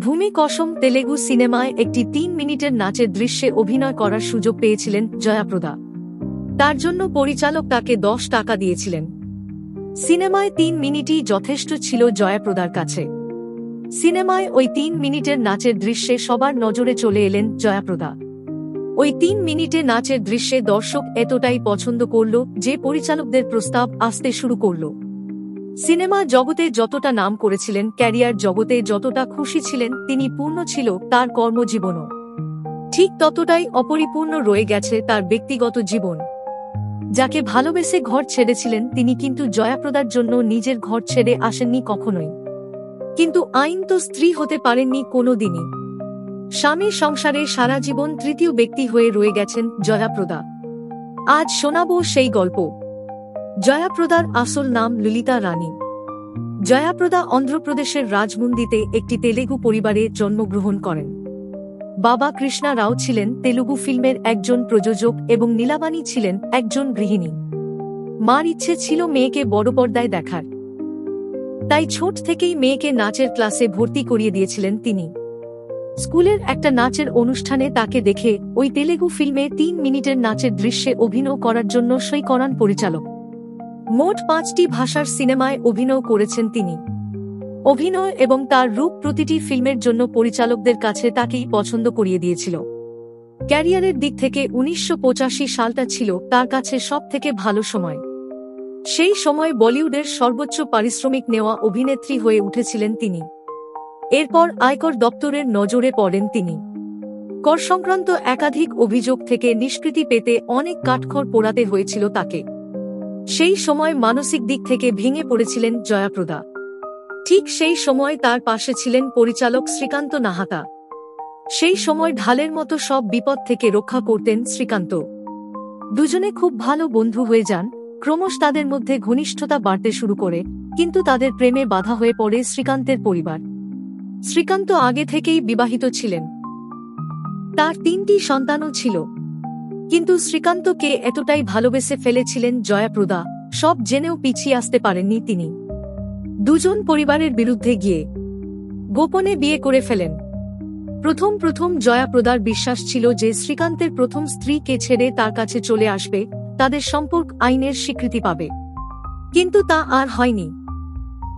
ভূমি কসম তেলেগু সিনেমায় একটি ৩ মিনিটের নাচের দৃশ্যে অভিনয় করার সুযোগ পেয়েছিলেন জয়াপ্রদা। তার জন্য পরিচালক তাকে ১০ টাকা দিয়েছিলেন। সিনেমায় ৩ মিনিটই যথেষ্ট ছিল জয়াপ্রদার কাছে। সিনেমায় ওই ৩ মিনিটের নাচের দৃশ্যে সবার নজরে চলে এলেন জয়াপ্রদা। ওই ৩ মিনিটে নাচের দৃশ্যে দর্শক এতটাই পছন্দ করল যে পরিচালকদের প্রস্তাব আসতে শুরু করল। সিনেমা জগতে যতটা নাম করেছিলেন, ক্যারিয়ার জগতে যতটা খুশি ছিলেন তিনি, পূর্ণ ছিল তার কর্মজীবনও। ঠিক ততটাই অপরিপূর্ণ রয়ে গেছে তার ব্যক্তিগত জীবন। যাকে ভালোবেসে ঘর ছেড়েছিলেন তিনি, কিন্তু জয়াপ্রদার জন্য নিজের ঘর ছেড়ে আসেননি কখনোই। কিন্তু আইন তো স্ত্রী হতে পারেননি কোনোদিনই। স্বামী সংসারে সারা জীবন তৃতীয় ব্যক্তি হয়ে রয়ে গেছেন জয়াপ্রদা। আজ শোনাবো সেই গল্প। জয়াপ্রদার আসল নাম ললিতা রানী। জয়াপ্রদা অন্ধ্রপ্রদেশের রাজমুন্দিতে একটি তেলেগু পরিবারে জন্মগ্রহণ করেন। বাবা কৃষ্ণা রাও ছিলেন তেলুগু ফিল্মের একজন প্রযোজক এবং নীলাবানী ছিলেন একজন গৃহিণী। মার ইচ্ছে ছিল মেয়েকে বড় পর্দায় দেখার, তাই ছোট থেকেই মেয়েকে নাচের ক্লাসে ভর্তি করিয়ে দিয়েছিলেন তিনি। স্কুলের একটা নাচের অনুষ্ঠানে তাকে দেখে ওই তেলেগু ফিল্মে ৩ মিনিটের নাচের দৃশ্যে অভিনয় করার জন্য সই করান পরিচালক। মোট ৫টি ভাষার সিনেমায় অভিনয় করেছেন তিনি। অভিনয় এবং তার রূপ প্রতিটি ফিল্মের জন্য পরিচালকদের কাছে তাকেই পছন্দ করিয়ে দিয়েছিল। ক্যারিয়ারের দিক থেকে ১৯৮৫ সালটা ছিল তার কাছে সবথেকে ভালো সময়। সেই সময় বলিউডের সর্বোচ্চ পারিশ্রমিক নেওয়া অভিনেত্রী হয়ে উঠেছিলেন তিনি। এরপর আয়কর দপ্তরের নজরে পড়েন তিনি। কর সংক্রান্ত একাধিক অভিযোগ থেকে নিষ্কৃতি পেতে অনেক কাঠখড় পোড়াতে হয়েছিল তাকে। সেই সময় মানসিক দিক থেকে ভেঙে পড়েছিলেন জয়াপ্রদা। ঠিক সেই সময় তার পাশে ছিলেন পরিচালক শ্রীকান্ত নাহাতা। সেই সময় ঢালের মতো সব বিপদ থেকে রক্ষা করতেন শ্রীকান্ত। দুজনে খুব ভালো বন্ধু হয়ে যান। ক্রমশ তাদের মধ্যে ঘনিষ্ঠতা বাড়তে শুরু করে, কিন্তু তাদের প্রেমে বাধা হয়ে পড়ে শ্রীকান্তের পরিবার। শ্রীকান্ত আগে থেকেই বিবাহিত ছিলেন, তার ৩টি সন্তানও ছিল। কিন্তু শ্রীকান্তকে এতটাই ভালোবেসে ফেলেছিলেন জয়াপ্রদা, সব জেনেও পিছিয়ে আসতে পারেননি তিনি। দুজন পরিবারের বিরুদ্ধে গিয়ে গোপনে বিয়ে করে ফেলেন। প্রথম জয়াপ্রদার বিশ্বাস ছিল যে শ্রীকান্তের প্রথম স্ত্রীকে ছেড়ে তার কাছে চলে আসবে, তাদের সম্পর্ক আইনের স্বীকৃতি পাবে। কিন্তু তা আর হয়নি।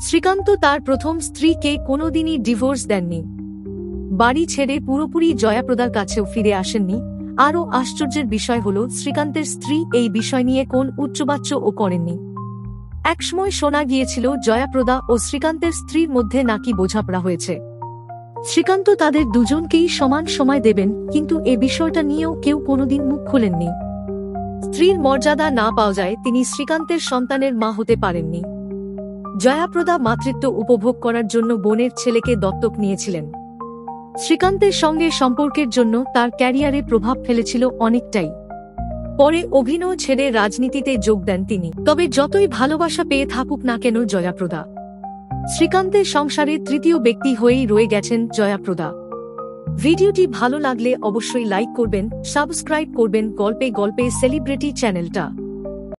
শ্রীকান্ত তার প্রথম স্ত্রীকে কোনোদিনই ডিভোর্স দেননি। বাড়ি ছেড়ে পুরোপুরি জয়াপ্রদার কাছেও ফিরে আসেননি। আরও আশ্চর্যের বিষয় হল, শ্রীকান্তের স্ত্রী এই বিষয় নিয়ে কোন উচ্চবাচ্যও করেননি। একসময় শোনা গিয়েছিল জয়াপ্রদা ও শ্রীকান্তের স্ত্রীর মধ্যে নাকি বোঝাপড়া হয়েছে। শ্রীকান্ত তাদের দুজনকেই সমান সময় দেবেন, কিন্তু এ বিষয়টা নিয়েও কেউ কোনোদিন মুখ খুলেননি। স্ত্রীর মর্যাদা না পাওয়া যায় তিনি শ্রীকান্তের সন্তানের মা হতে পারেননি। জয়াপ্রদা মাতৃত্ব উপভোগ করার জন্য বোনের ছেলেকে দত্তক নিয়েছিলেন। শ্রীকান্তের সঙ্গে সম্পর্কের জন্য তার ক্যারিয়ারে প্রভাব ফেলেছিল অনেকটাই। পরে অভিনয় ছেড়ে রাজনীতিতে যোগ দেন তিনি। তবে যতই ভালোবাসা পেয়ে থাকুক না কেন জয়াপ্রদা, শ্রীকান্তের সংসারে তৃতীয় ব্যক্তি হয়েই রয়ে গেছেন জয়াপ্রদা। ভিডিওটি ভালো লাগলে অবশ্যই লাইক করবেন, সাবস্ক্রাইব করবেন গল্পে গল্পে সেলিব্রিটি চ্যানেলটা।